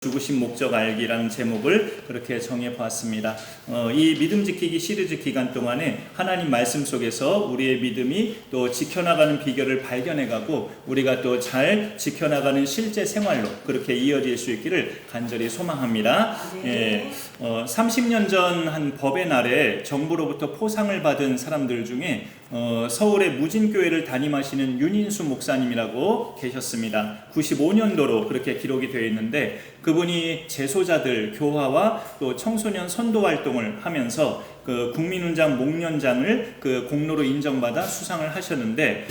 죽으신 목적 알기라는 제목을 그렇게 정해 보았습니다. 이 믿음 지키기 시리즈 기간 동안에 하나님 말씀 속에서 우리의 믿음이 또 지켜나가는 비결을 발견해가고 우리가 또 잘 지켜나가는 실제 생활로 그렇게 이어질 수 있기를 간절히 소망합니다. 30년 전 한 법의 날에 정부로부터 포상을 받은 사람들 중에 서울의 무진교회를 담임하시는 윤인수 목사님이라고 계셨습니다. 95년도로 그렇게 기록이 되어 있는데 그분이 재소자들 교화와 또 청소년 선도 활동을 하면서 그 국민훈장 목련장을 그 공로로 인정받아 수상을 하셨는데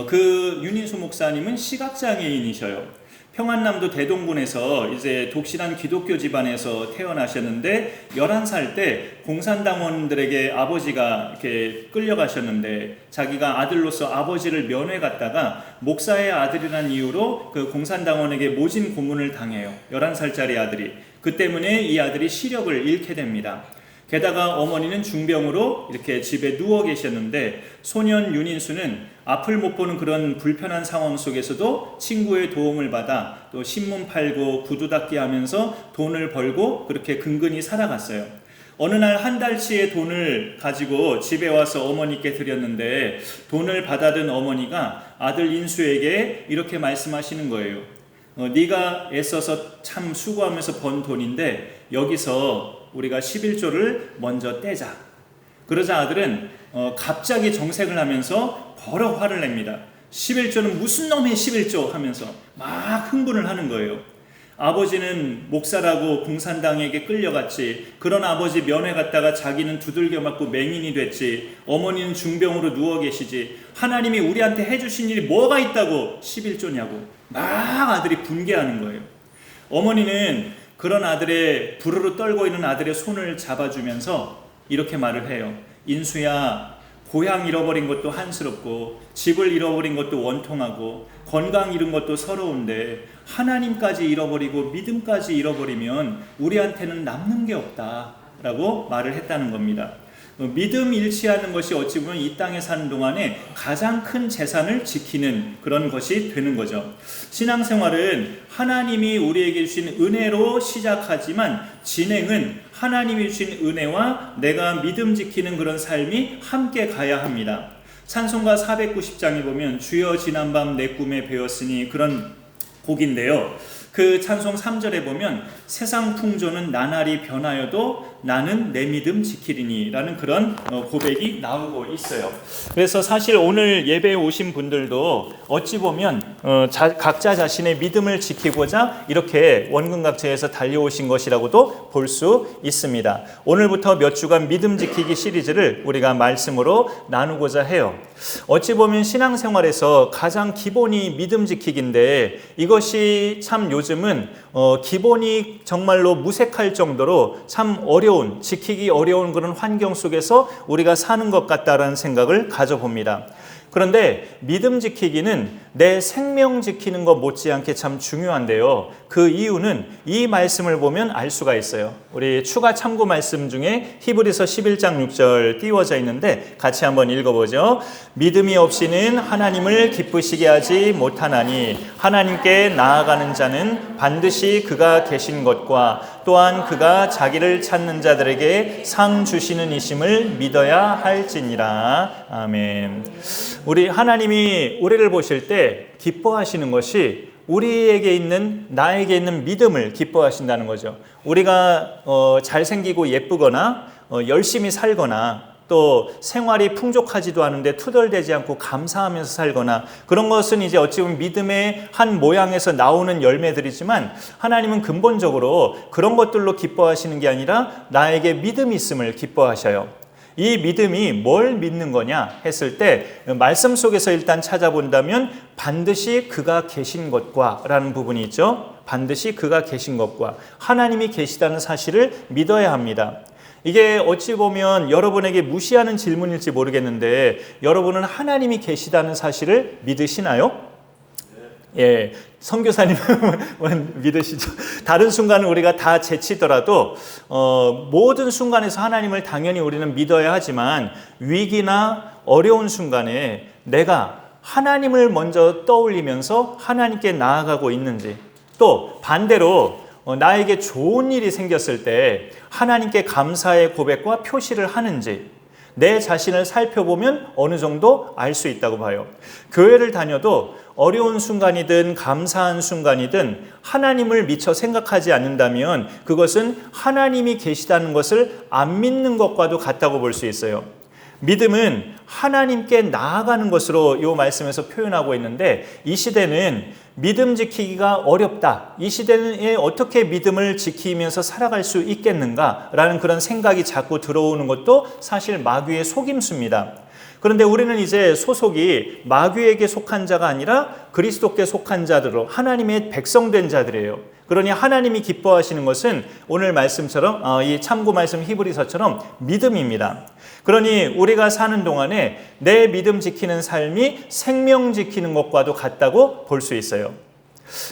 그 윤인수 목사님은 시각장애인이셔요. 평안남도 대동군에서 이제 독실한 기독교 집안에서 태어나셨는데 11살 때 공산당원들에게 아버지가 이렇게 끌려가셨는데 자기가 아들로서 아버지를 면회 갔다가 목사의 아들이라는 이유로 그 공산당원에게 모진 고문을 당해요. 11살짜리 아들이. 그 때문에 이 아들이 시력을 잃게 됩니다. 게다가 어머니는 중병으로 이렇게 집에 누워 계셨는데 소년 윤인수는 앞을 못 보는 그런 불편한 상황 속에서도 친구의 도움을 받아 또 신문 팔고 구두 닦기 하면서 돈을 벌고 그렇게 근근히 살아갔어요. 어느 날 한 달치의 돈을 가지고 집에 와서 어머니께 드렸는데 돈을 받아든 어머니가 아들 인수에게 이렇게 말씀하시는 거예요. 네가 애써서 참 수고하면서 번 돈인데 여기서 우리가 11조를 먼저 떼자. 그러자 아들은 갑자기 정색을 하면서 버럭 화를 냅니다. 11조는 무슨 놈의 11조 하면서 막 흥분을 하는 거예요. 아버지는 목사라고 공산당에게 끌려갔지. 그런 아버지 면회 갔다가 자기는 두들겨 맞고 맹인이 됐지. 어머니는 중병으로 누워 계시지. 하나님이 우리한테 해주신 일이 뭐가 있다고 11조냐고 막 아들이 분개하는 거예요. 어머니는 그런 아들의 부르르 떨고 있는 아들의 손을 잡아주면서 이렇게 말을 해요. 인수야, 고향 잃어버린 것도 한스럽고 집을 잃어버린 것도 원통하고 건강 잃은 것도 서러운데 하나님까지 잃어버리고 믿음까지 잃어버리면 우리한테는 남는 게 없다라고 말을 했다는 겁니다. 믿음 잃지 않는 것이 어찌 보면 이 땅에 사는 동안에 가장 큰 재산을 지키는 그런 것이 되는 거죠. 신앙생활은 하나님이 우리에게 주신 은혜로 시작하지만 진행은 하나님이 주신 은혜와 내가 믿음 지키는 그런 삶이 함께 가야 합니다. 찬송가 490장에 보면 주여 지난밤 내 꿈에 배웠으니 그런 곡인데요. 그 찬송 3절에 보면 세상 풍조는 나날이 변하여도 나는 내 믿음 지키리니 라는 그런 고백이 나오고 있어요. 그래서 사실 오늘 예배에 오신 분들도 어찌 보면 각자 자신의 믿음을 지키고자 이렇게 원근각처에서 달려오신 것이라고도 볼 수 있습니다. 오늘부터 몇 주간 믿음 지키기 시리즈를 우리가 말씀으로 나누고자 해요. 어찌 보면 신앙생활에서 가장 기본이 믿음 지키기인데 이것이 참 요즘은 기본이 정말로 무색할 정도로 참 지키기 어려운 그런 환경 속에서 우리가 사는 것 같다라는 생각을 가져봅니다. 그런데 믿음 지키기는 내 생명 지키는 것 못지않게 참 중요한데요. 그 이유는 이 말씀을 보면 알 수가 있어요. 우리 추가 참고 말씀 중에 히브리서 11장 6절 띄워져 있는데 같이 한번 읽어보죠. 믿음이 없이는 하나님을 기쁘시게 하지 못하나니 하나님께 나아가는 자는 반드시 그가 계신 것과 또한 그가 자기를 찾는 자들에게 상 주시는 이심을 믿어야 할지니라. 아멘. 우리 하나님이 우리를 보실 때 기뻐하시는 것이 나에게 있는 믿음을 기뻐하신다는 거죠. 우리가 잘생기고 예쁘거나 열심히 살거나 또 생활이 풍족하지도 않은데 투덜대지 않고 감사하면서 살거나 그런 것은 이제 어찌 보면 믿음의 한 모양에서 나오는 열매들이지만 하나님은 근본적으로 그런 것들로 기뻐하시는 게 아니라 나에게 믿음이 있음을 기뻐하셔요. 이 믿음이 뭘 믿는 거냐 했을 때 말씀 속에서 일단 찾아본다면 반드시 그가 계신 것과 라는 부분이 있죠. 반드시 그가 계신 것과 하나님이 계시다는 사실을 믿어야 합니다. 이게 어찌 보면 여러분에게 무시하는 질문일지 모르겠는데 여러분은 하나님이 계시다는 사실을 믿으시나요? 예, 선교사님은 믿으시죠. 다른 순간은 우리가 다 제치더라도 모든 순간에서 하나님을 당연히 우리는 믿어야 하지만 위기나 어려운 순간에 내가 하나님을 먼저 떠올리면서 하나님께 나아가고 있는지 또 반대로 나에게 좋은 일이 생겼을 때 하나님께 감사의 고백과 표시를 하는지 내 자신을 살펴보면 어느 정도 알 수 있다고 봐요. 교회를 다녀도 어려운 순간이든 감사한 순간이든 하나님을 미처 생각하지 않는다면 그것은 하나님이 계시다는 것을 안 믿는 것과도 같다고 볼 수 있어요. 믿음은 하나님께 나아가는 것으로 이 말씀에서 표현하고 있는데, 이 시대는 믿음 지키기가 어렵다. 이 시대에 어떻게 믿음을 지키면서 살아갈 수 있겠는가라는 그런 생각이 자꾸 들어오는 것도 사실 마귀의 속임수입니다. 그런데 우리는 이제 소속이 마귀에게 속한 자가 아니라 그리스도께 속한 자들로 하나님의 백성된 자들이에요. 그러니 하나님이 기뻐하시는 것은 오늘 말씀처럼 이 참고 말씀 히브리서처럼 믿음입니다. 그러니 우리가 사는 동안에 내 믿음 지키는 삶이 생명 지키는 것과도 같다고 볼 수 있어요.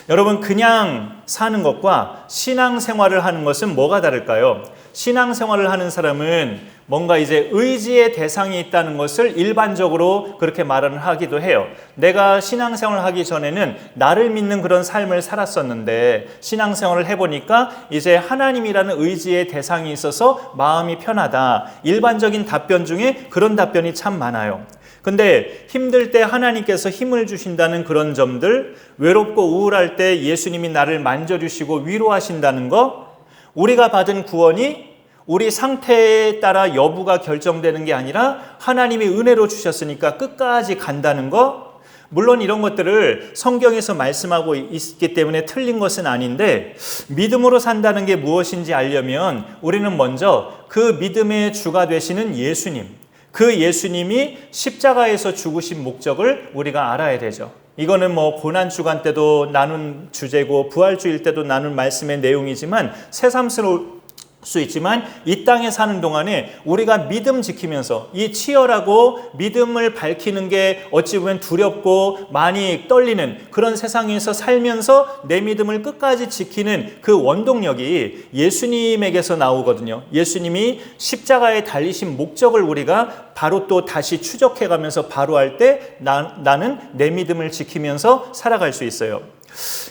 여러분, 그냥 사는 것과 신앙생활을 하는 것은 뭐가 다를까요? 신앙생활을 하는 사람은 뭔가 이제 의지의 대상이 있다는 것을 일반적으로 그렇게 말을 하기도 해요. 내가 신앙생활을 하기 전에는 나를 믿는 그런 삶을 살았었는데 신앙생활을 해보니까 이제 하나님이라는 의지의 대상이 있어서 마음이 편하다. 일반적인 답변 중에 그런 답변이 참 많아요. 근데 힘들 때 하나님께서 힘을 주신다는 그런 점들, 외롭고 우울할 때 예수님이 나를 만져주시고 위로하신다는 거, 우리가 받은 구원이 우리 상태에 따라 여부가 결정되는 게 아니라 하나님이 은혜로 주셨으니까 끝까지 간다는 거, 물론 이런 것들을 성경에서 말씀하고 있기 때문에 틀린 것은 아닌데, 믿음으로 산다는 게 무엇인지 알려면 우리는 먼저 그 믿음의 주가 되시는 예수님, 그 예수님이 십자가에서 죽으신 목적을 우리가 알아야 되죠. 이거는 고난주간 때도 나눈 주제고 부활주일 때도 나눈 말씀의 내용이지만 새삼스러울 수 있지만, 이 땅에 사는 동안에 우리가 믿음 지키면서 이 치열하고 믿음을 밝히는 게 어찌 보면 두렵고 많이 떨리는 그런 세상에서 살면서 내 믿음을 끝까지 지키는 그 원동력이 예수님에게서 나오거든요. 예수님이 십자가에 달리신 목적을 우리가 바로 또 다시 추적해가면서 바로 할 때 나는 내 믿음을 지키면서 살아갈 수 있어요.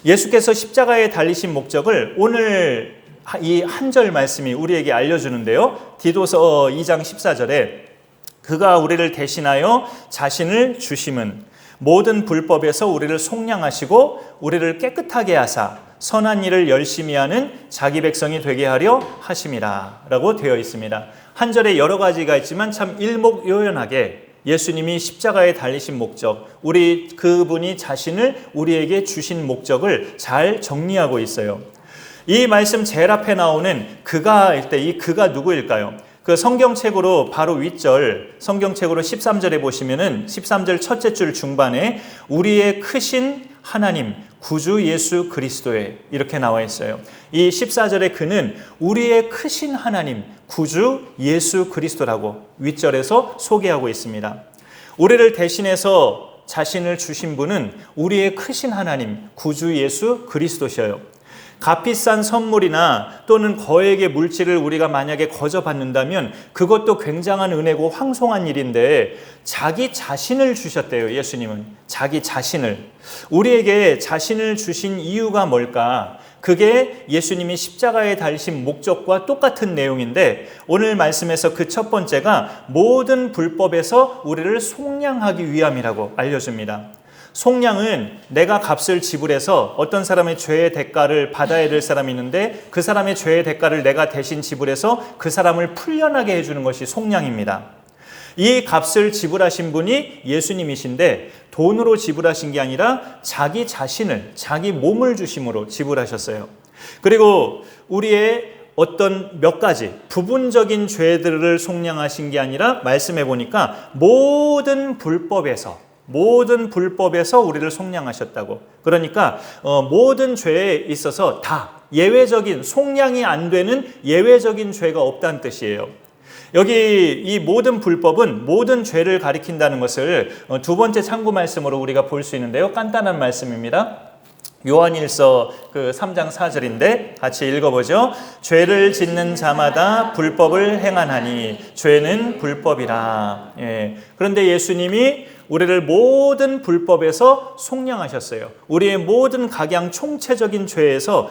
예수께서 십자가에 달리신 목적을 오늘 이 한 절 말씀이 우리에게 알려주는데요. 디도서 2장 14절에 그가 우리를 대신하여 자신을 주심은 모든 불법에서 우리를 속량하시고 우리를 깨끗하게 하사 선한 일을 열심히 하는 자기 백성이 되게 하려 하심이라 라고 되어 있습니다. 한 절에 여러 가지가 있지만 참 일목요연하게 예수님이 십자가에 달리신 목적, 그분이 자신을 우리에게 주신 목적을 잘 정리하고 있어요. 이 말씀 제일 앞에 나오는 그가 할 때 이 그가 누구일까요? 그 성경책으로 바로 윗절, 성경책으로 13절에 보시면은 13절 첫째 줄 중반에 우리의 크신 하나님, 구주 예수 그리스도에 이렇게 나와 있어요. 이 14절의 그는 우리의 크신 하나님, 구주 예수 그리스도라고 윗절에서 소개하고 있습니다. 우리를 대신해서 자신을 주신 분은 우리의 크신 하나님, 구주 예수 그리스도셔요. 값비싼 선물이나 또는 거액의 물질을 우리가 만약에 거저 받는다면 그것도 굉장한 은혜고 황송한 일인데, 자기 자신을 주셨대요. 예수님은 자기 자신을, 우리에게 자신을 주신 이유가 뭘까? 그게 예수님이 십자가에 달리신 목적과 똑같은 내용인데, 오늘 말씀에서 그 첫 번째가 모든 불법에서 우리를 속량하기 위함이라고 알려줍니다. 속량은 내가 값을 지불해서 어떤 사람의 죄의 대가를 받아야 될 사람이 있는데 그 사람의 죄의 대가를 내가 대신 지불해서 그 사람을 풀려나게 해주는 것이 속량입니다. 이 값을 지불하신 분이 예수님이신데 돈으로 지불하신 게 아니라 자기 자신을, 자기 몸을 주심으로 지불하셨어요. 그리고 우리의 어떤 몇 가지 부분적인 죄들을 속량하신 게 아니라 말씀해 보니까 모든 불법에서 우리를 속량하셨다고. 그러니까 모든 죄에 있어서 다 예외적인, 속량이 안 되는 예외적인 죄가 없다는 뜻이에요. 여기 이 모든 불법은 모든 죄를 가리킨다는 것을 두 번째 참고 말씀으로 우리가 볼 수 있는데요. 간단한 말씀입니다. 요한일서 3장 4절인데 같이 읽어보죠. 죄를 짓는 자마다 불법을 행하나니 죄는 불법이라. 그런데 예수님이 우리를 모든 불법에서 속량하셨어요. 우리의 모든 각양 총체적인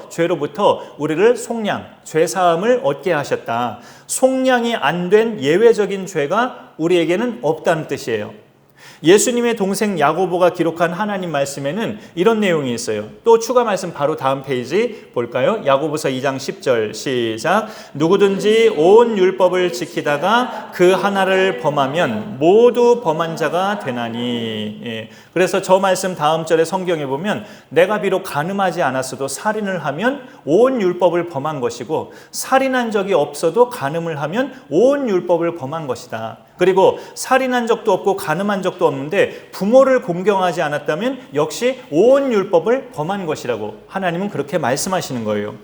죄로부터 우리를 속량, 죄사함을 얻게 하셨다. 속량이 안 된 예외적인 죄가 우리에게는 없다는 뜻이에요. 예수님의 동생 야고보가 기록한 하나님 말씀에는 이런 내용이 있어요. 또 추가 말씀 바로 다음 페이지 볼까요? 야고보서 2장 10절 시작. 누구든지 온 율법을 지키다가 그 하나를 범하면 모두 범한 자가 되나니. 예. 그래서 저 말씀 다음 절에 성경에 보면 내가 비록 간음하지 않았어도 살인을 하면 온 율법을 범한 것이고 살인한 적이 없어도 간음을 하면 온 율법을 범한 것이다. 그리고 살인한 적도 없고 간음한 적도 없는데 부모를 공경하지 않았다면 역시 온 율법을 범한 것이라고 하나님은 그렇게 말씀하시는 거예요.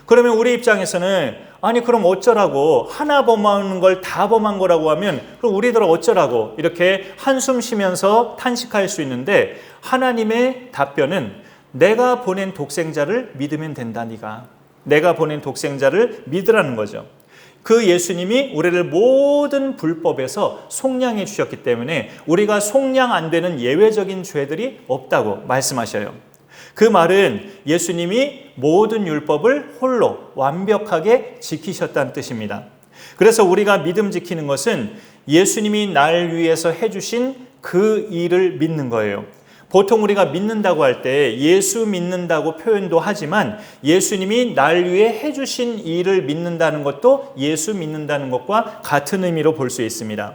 그러면 우리 입장에서는 아니 그럼 어쩌라고, 하나 범하는 걸 다 범한 거라고 하면 그럼 우리들 어쩌라고 이렇게 한숨 쉬면서 탄식할 수 있는데, 하나님의 답변은 내가 보낸 독생자를 믿으면 된다. 내가 보낸 독생자를 믿으라는 거죠. 그 예수님이 우리를 모든 불법에서 속량해 주셨기 때문에 우리가 속량 안 되는 예외적인 죄들이 없다고 말씀하셔요. 그 말은 예수님이 모든 율법을 홀로 완벽하게 지키셨다는 뜻입니다. 그래서 우리가 믿음 지키는 것은 예수님이 날 위해서 해주신 그 일을 믿는 거예요. 보통 우리가 믿는다고 할 때 예수 믿는다고 표현도 하지만 예수님이 날 위해 해주신 일을 믿는다는 것도 예수 믿는다는 것과 같은 의미로 볼 수 있습니다.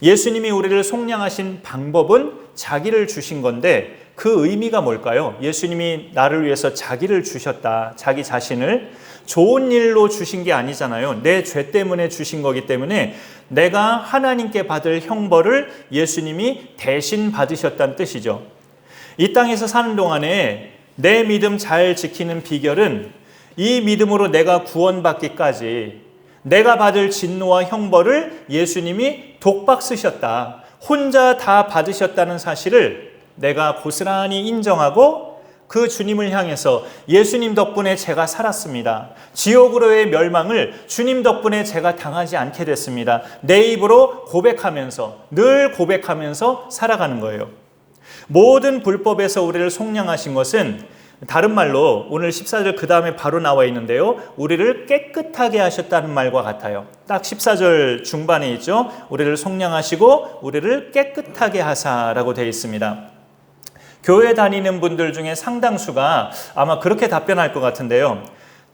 예수님이 우리를 속량하신 방법은 자기를 주신 건데 그 의미가 뭘까요? 예수님이 나를 위해서 자기를 주셨다. 자기 자신을 좋은 일로 주신 게 아니잖아요. 내 죄 때문에 주신 거기 때문에 내가 하나님께 받을 형벌을 예수님이 대신 받으셨다는 뜻이죠. 이 땅에서 사는 동안에 내 믿음 잘 지키는 비결은 이 믿음으로 내가 구원받기까지 내가 받을 진노와 형벌을 예수님이 독박 쓰셨다. 혼자 다 받으셨다는 사실을 내가 고스란히 인정하고 그 주님을 향해서 예수님 덕분에 제가 살았습니다. 지옥으로의 멸망을 주님 덕분에 제가 당하지 않게 됐습니다. 내 입으로 고백하면서, 늘 고백하면서 살아가는 거예요. 모든 불법에서 우리를 속량하신 것은 다른 말로 오늘 14절 그 다음에 바로 나와 있는데요. 우리를 깨끗하게 하셨다는 말과 같아요. 딱 14절 중반에 있죠. 우리를 속량하시고 우리를 깨끗하게 하사라고 되어 있습니다. 교회 다니는 분들 중에 상당수가 아마 그렇게 답변할 것 같은데요.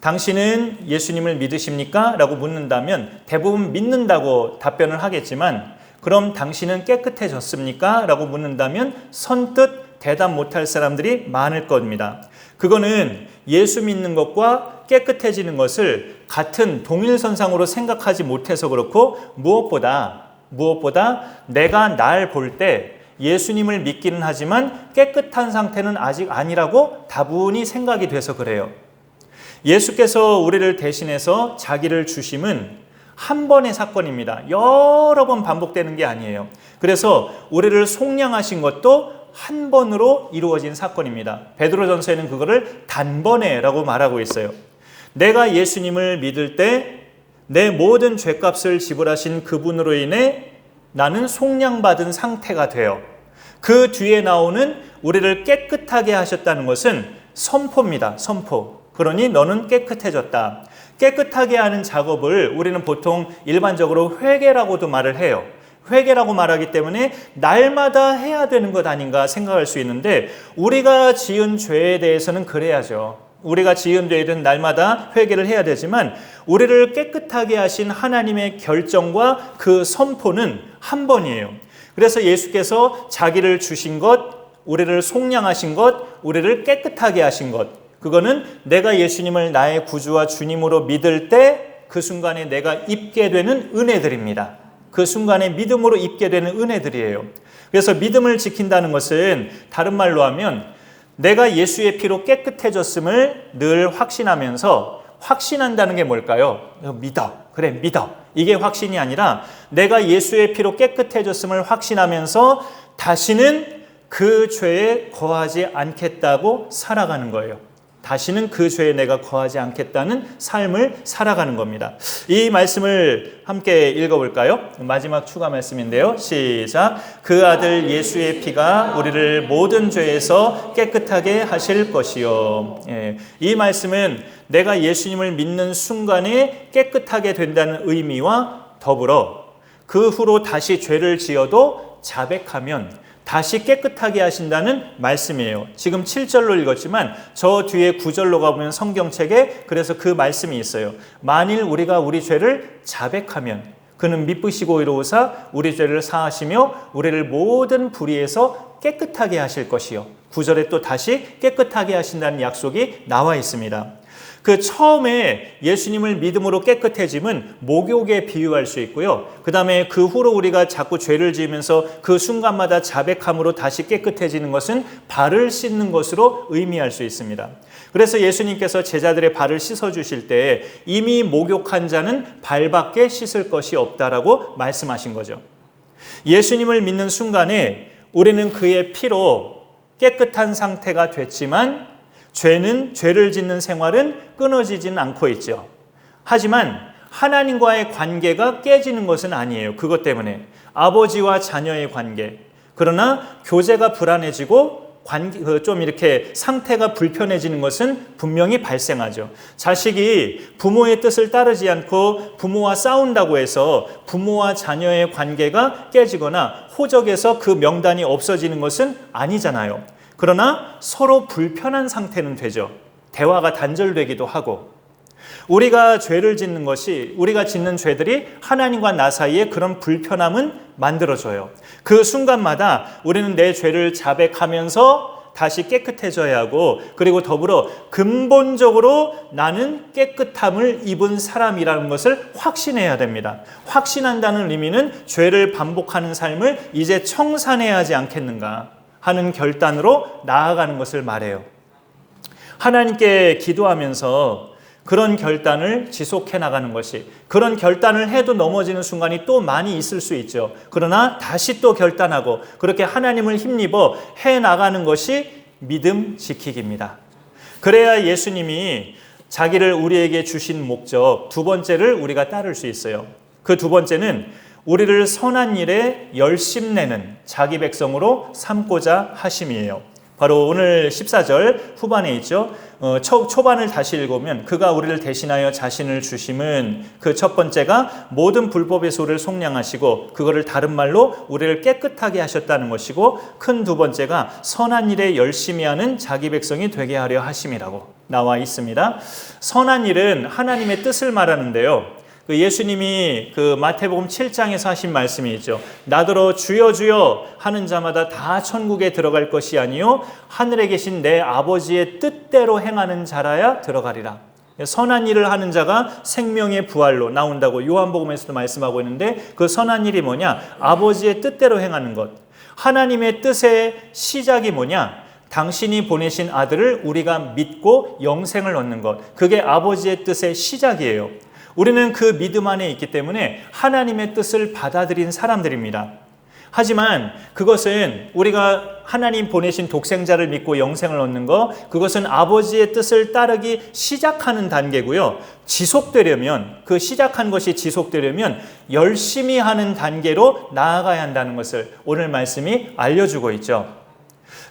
당신은 예수님을 믿으십니까? 라고 묻는다면 대부분 믿는다고 답변을 하겠지만 그럼 당신은 깨끗해졌습니까? 라고 묻는다면 선뜻 대답 못할 사람들이 많을 겁니다. 그거는 예수 믿는 것과 깨끗해지는 것을 같은 동일선상으로 생각하지 못해서 그렇고 무엇보다 내가 날 볼 때 예수님을 믿기는 하지만 깨끗한 상태는 아직 아니라고 다분히 생각이 돼서 그래요. 예수께서 우리를 대신해서 자기를 주심은 한 번의 사건입니다. 여러 번 반복되는 게 아니에요. 그래서 우리를 속량하신 것도 한 번으로 이루어진 사건입니다. 베드로전서에는 그거를 단번에라고 말하고 있어요. 내가 예수님을 믿을 때 내 모든 죄값을 지불하신 그분으로 인해 나는 속량받은 상태가 돼요. 그 뒤에 나오는 우리를 깨끗하게 하셨다는 것은 선포입니다. 선포. 그러니 너는 깨끗해졌다. 깨끗하게 하는 작업을 우리는 보통 일반적으로 회개라고도 말을 해요. 회개라고 말하기 때문에 날마다 해야 되는 것 아닌가 생각할 수 있는데 우리가 지은 죄에 대해서는 그래야죠. 우리가 지은 죄에는 날마다 회개를 해야 되지만 우리를 깨끗하게 하신 하나님의 결정과 그 선포는 한 번이에요. 그래서 예수께서 자기를 주신 것, 우리를 속량하신 것, 우리를 깨끗하게 하신 것, 그거는 내가 예수님을 나의 구주와 주님으로 믿을 때 그 순간에 내가 입게 되는 은혜들입니다. 그 순간에 믿음으로 입게 되는 은혜들이에요. 그래서 믿음을 지킨다는 것은 다른 말로 하면 내가 예수의 피로 깨끗해졌음을 늘 확신하면서, 확신한다는 게 뭘까요? 믿어. 그래, 믿어. 이게 확신이 아니라 내가 예수의 피로 깨끗해졌음을 확신하면서 다시는 그 죄에 거하지 않겠다고 살아가는 거예요. 다시는 그 죄에 내가 거하지 않겠다는 삶을 살아가는 겁니다. 이 말씀을 함께 읽어볼까요? 마지막 추가 말씀인데요. 시작. 그 아들 예수의 피가 우리를 모든 죄에서 깨끗하게 하실 것이요. 이 말씀은 내가 예수님을 믿는 순간에 깨끗하게 된다는 의미와 더불어 그 후로 다시 죄를 지어도 자백하면 다시 깨끗하게 하신다는 말씀이에요. 지금 7절로 읽었지만 저 뒤에 9절로 가보면 성경책에 그래서 그 말씀이 있어요. 만일 우리가 우리 죄를 자백하면 그는 미쁘시고 의로우사 우리 죄를 사하시며 우리를 모든 불의에서 깨끗하게 하실 것이요. 9절에 또 다시 깨끗하게 하신다는 약속이 나와 있습니다. 그 처음에 예수님을 믿음으로 깨끗해짐은 목욕에 비유할 수 있고요. 그 다음에 그 후로 우리가 자꾸 죄를 지으면서 그 순간마다 자백함으로 다시 깨끗해지는 것은 발을 씻는 것으로 의미할 수 있습니다. 그래서 예수님께서 제자들의 발을 씻어주실 때 이미 목욕한 자는 발밖에 씻을 것이 없다라고 말씀하신 거죠. 예수님을 믿는 순간에 우리는 그의 피로 깨끗한 상태가 됐지만 죄를 짓는 생활은 끊어지지는 않고 있죠. 하지만 하나님과의 관계가 깨지는 것은 아니에요. 그것 때문에 아버지와 자녀의 관계, 그러나 교제가 불안해지고 좀 이렇게 상태가 불편해지는 것은 분명히 발생하죠. 자식이 부모의 뜻을 따르지 않고 부모와 싸운다고 해서 부모와 자녀의 관계가 깨지거나 호적에서 그 명단이 없어지는 것은 아니잖아요. 그러나 서로 불편한 상태는 되죠. 대화가 단절되기도 하고 우리가 죄를 짓는 것이 우리가 짓는 죄들이 하나님과 나 사이에 그런 불편함은 만들어줘요. 그 순간마다 우리는 내 죄를 자백하면서 다시 깨끗해져야 하고 그리고 더불어 근본적으로 나는 깨끗함을 입은 사람이라는 것을 확신해야 됩니다. 확신한다는 의미는 죄를 반복하는 삶을 이제 청산해야 하지 않겠는가 하는 결단으로 나아가는 것을 말해요. 하나님께 기도하면서 그런 결단을 지속해 나가는 것이, 그런 결단을 해도 넘어지는 순간이 또 많이 있을 수 있죠. 그러나 다시 또 결단하고 그렇게 하나님을 힘입어 해 나가는 것이 믿음 지키기입니다. 그래야 예수님이 자기를 우리에게 주신 목적 두 번째를 우리가 따를 수 있어요. 그 두 번째는 우리를 선한 일에 열심내는 자기 백성으로 삼고자 하심이에요. 바로 오늘 14절 후반에 있죠. 초반을 다시 읽으면 그가 우리를 대신하여 자신을 주심은 그 첫 번째가 모든 불법의 소를 속량하시고 그거를 다른 말로 우리를 깨끗하게 하셨다는 것이고 큰 두 번째가 선한 일에 열심히 하는 자기 백성이 되게 하려 하심이라고 나와 있습니다. 선한 일은 하나님의 뜻을 말하는데요. 예수님이 마태복음 7장에서 하신 말씀이 있죠. 나더러 주여 주여 하는 자마다 다 천국에 들어갈 것이 아니요 하늘에 계신 내 아버지의 뜻대로 행하는 자라야 들어가리라. 선한 일을 하는 자가 생명의 부활로 나온다고 요한복음에서도 말씀하고 있는데 그 선한 일이 뭐냐? 아버지의 뜻대로 행하는 것. 하나님의 뜻의 시작이 뭐냐? 당신이 보내신 아들을 우리가 믿고 영생을 얻는 것. 그게 아버지의 뜻의 시작이에요. 우리는 그 믿음 안에 있기 때문에 하나님의 뜻을 받아들인 사람들입니다. 하지만 그것은 우리가 하나님 보내신 독생자를 믿고 영생을 얻는 것, 그것은 아버지의 뜻을 따르기 시작하는 단계고요. 지속되려면, 그 시작한 것이 지속되려면 열심히 하는 단계로 나아가야 한다는 것을 오늘 말씀이 알려주고 있죠.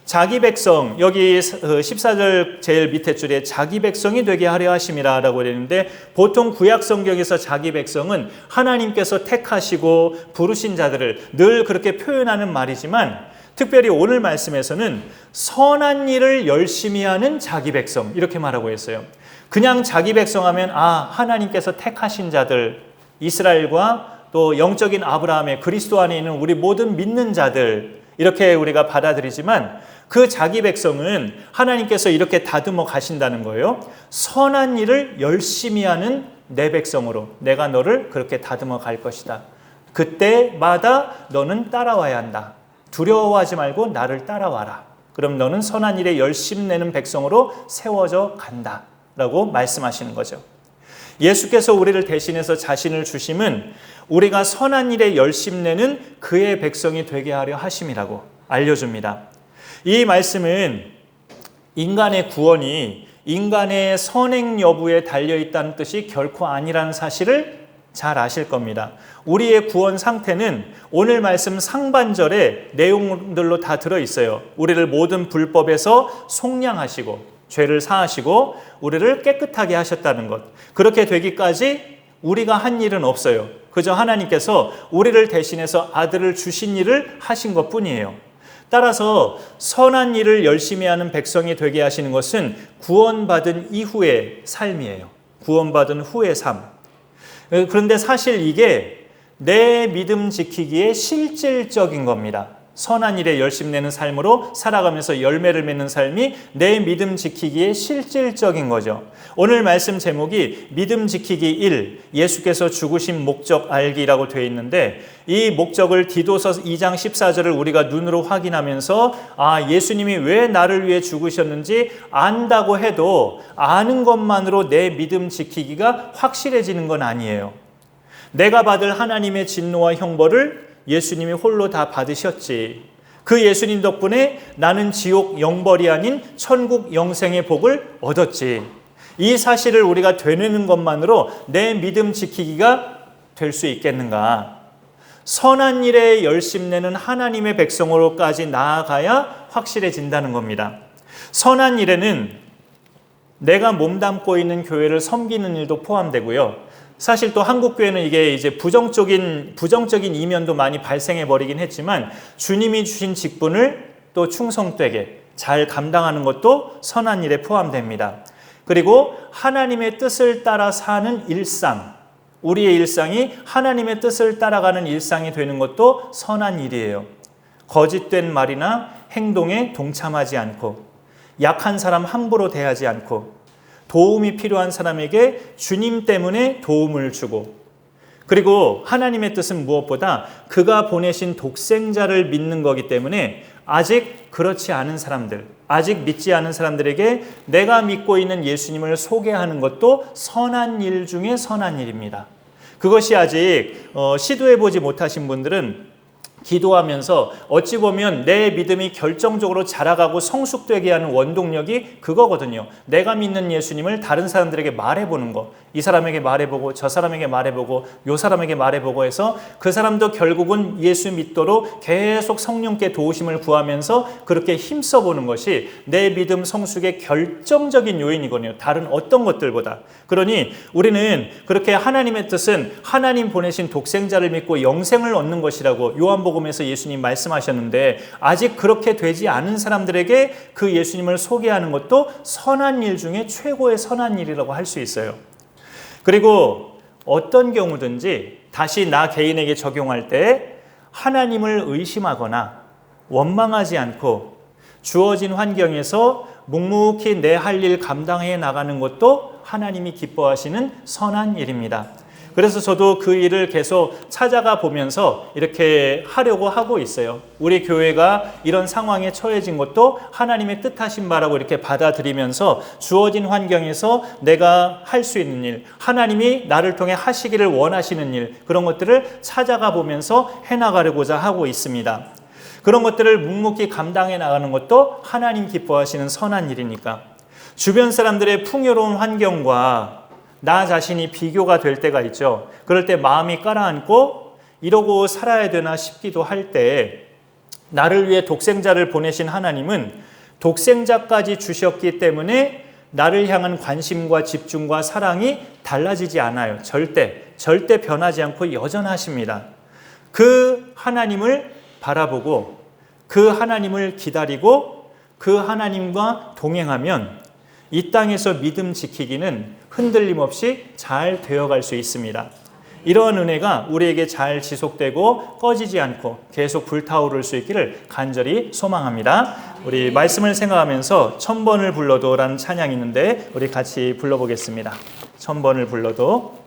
자기 백성, 여기 14절 제일 밑에 줄에 자기 백성이 되게 하려 하심이라 라고 했는데 보통 구약 성경에서 자기 백성은 하나님께서 택하시고 부르신 자들을 늘 그렇게 표현하는 말이지만 특별히 오늘 말씀에서는 선한 일을 열심히 하는 자기 백성 이렇게 말하고 있어요. 그냥 자기 백성 하면 하나님께서 택하신 자들, 이스라엘과 또 영적인 아브라함의 그리스도 안에 있는 우리 모든 믿는 자들 이렇게 우리가 받아들이지만 그 자기 백성은 하나님께서 이렇게 다듬어 가신다는 거예요. 선한 일을 열심히 하는 내 백성으로 내가 너를 그렇게 다듬어 갈 것이다. 그때마다 너는 따라와야 한다. 두려워하지 말고 나를 따라와라. 그럼 너는 선한 일에 열심 내는 백성으로 세워져 간다 라고 말씀하시는 거죠. 예수께서 우리를 대신해서 자신을 주심은 우리가 선한 일에 열심 내는 그의 백성이 되게 하려 하심이라고 알려줍니다. 이 말씀은 인간의 구원이 인간의 선행 여부에 달려있다는 뜻이 결코 아니라는 사실을 잘 아실 겁니다. 우리의 구원 상태는 오늘 말씀 상반절의 내용들로 다 들어있어요. 우리를 모든 불법에서 속량하시고 죄를 사하시고 우리를 깨끗하게 하셨다는 것. 그렇게 되기까지 우리가 한 일은 없어요. 그저 하나님께서 우리를 대신해서 아들을 주신 일을 하신 것뿐이에요. 따라서 선한 일을 열심히 하는 백성이 되게 하시는 것은 구원받은 이후의 삶이에요. 구원받은 후의 삶. 그런데 사실 이게 내 믿음 지키기에 실질적인 겁니다. 선한 일에 열심 내는 삶으로 살아가면서 열매를 맺는 삶이 내 믿음 지키기에 실질적인 거죠. 오늘 말씀 제목이 믿음 지키기 1, 예수께서 죽으신 목적 알기라고 되어 있는데 이 목적을 디도서 2장 14절을 우리가 눈으로 확인하면서 예수님이 왜 나를 위해 죽으셨는지 안다고 해도 아는 것만으로 내 믿음 지키기가 확실해지는 건 아니에요. 내가 받을 하나님의 진노와 형벌을 예수님이 홀로 다 받으셨지. 그 예수님 덕분에 나는 지옥 영벌이 아닌 천국 영생의 복을 얻었지. 이 사실을 우리가 되뇌는 것만으로 내 믿음 지키기가 될 수 있겠는가? 선한 일에 열심 내는 하나님의 백성으로까지 나아가야 확실해진다는 겁니다. 선한 일에는 내가 몸담고 있는 교회를 섬기는 일도 포함되고요. 사실 또 한국교회는 이게 이제 부정적인 이면도 많이 발생해 버리긴 했지만 주님이 주신 직분을 또 충성되게 잘 감당하는 것도 선한 일에 포함됩니다. 그리고 하나님의 뜻을 따라 사는 일상, 우리의 일상이 하나님의 뜻을 따라가는 일상이 되는 것도 선한 일이에요. 거짓된 말이나 행동에 동참하지 않고 약한 사람 함부로 대하지 않고 도움이 필요한 사람에게 주님 때문에 도움을 주고 그리고 하나님의 뜻은 무엇보다 그가 보내신 독생자를 믿는 거기 때문에 아직 그렇지 않은 사람들, 아직 믿지 않은 사람들에게 내가 믿고 있는 예수님을 소개하는 것도 선한 일 중에 선한 일입니다. 그것이 아직 시도해보지 못하신 분들은 기도하면서 어찌 보면 내 믿음이 결정적으로 자라가고 성숙되게 하는 원동력이 그거거든요. 내가 믿는 예수님을 다른 사람들에게 말해보는 거. 이 사람에게 말해보고 저 사람에게 말해보고 요 사람에게 말해보고 해서 그 사람도 결국은 예수 믿도록 계속 성령께 도우심을 구하면서 그렇게 힘써보는 것이 내 믿음 성숙의 결정적인 요인이거든요. 다른 어떤 것들보다. 그러니 우리는 그렇게 하나님의 뜻은 하나님 보내신 독생자를 믿고 영생을 얻는 것이라고 요한복음에서 예수님 말씀하셨는데 아직 그렇게 되지 않은 사람들에게 그 예수님을 소개하는 것도 선한 일 중에 최고의 선한 일이라고 할 수 있어요. 그리고 어떤 경우든지 다시 나 개인에게 적용할 때 하나님을 의심하거나 원망하지 않고 주어진 환경에서 묵묵히 내 할 일 감당해 나가는 것도 하나님이 기뻐하시는 선한 일입니다. 그래서 저도 그 일을 계속 찾아가 보면서 이렇게 하려고 하고 있어요. 우리 교회가 이런 상황에 처해진 것도 하나님의 뜻하신 바라고 이렇게 받아들이면서 주어진 환경에서 내가 할 수 있는 일, 하나님이 나를 통해 하시기를 원하시는 일, 그런 것들을 찾아가 보면서 해나가려고자 하고 있습니다. 그런 것들을 묵묵히 감당해 나가는 것도 하나님 기뻐하시는 선한 일이니까. 주변 사람들의 풍요로운 환경과 나 자신이 비교가 될 때가 있죠. 그럴 때 마음이 가라앉고 이러고 살아야 되나 싶기도 할 때 나를 위해 독생자를 보내신 하나님은 독생자까지 주셨기 때문에 나를 향한 관심과 집중과 사랑이 달라지지 않아요. 절대 변하지 않고 여전하십니다. 그 하나님을 바라보고 그 하나님을 기다리고 그 하나님과 동행하면 이 땅에서 믿음 지키기는 흔들림 없이 잘 되어갈 수 있습니다. 이러한 은혜가 우리에게 잘 지속되고 꺼지지 않고 계속 불타오를 수 있기를 간절히 소망합니다. 우리 말씀을 생각하면서 1000번을 불러도 라는 찬양이 있는데 우리 같이 불러보겠습니다. 1000번을 불러도.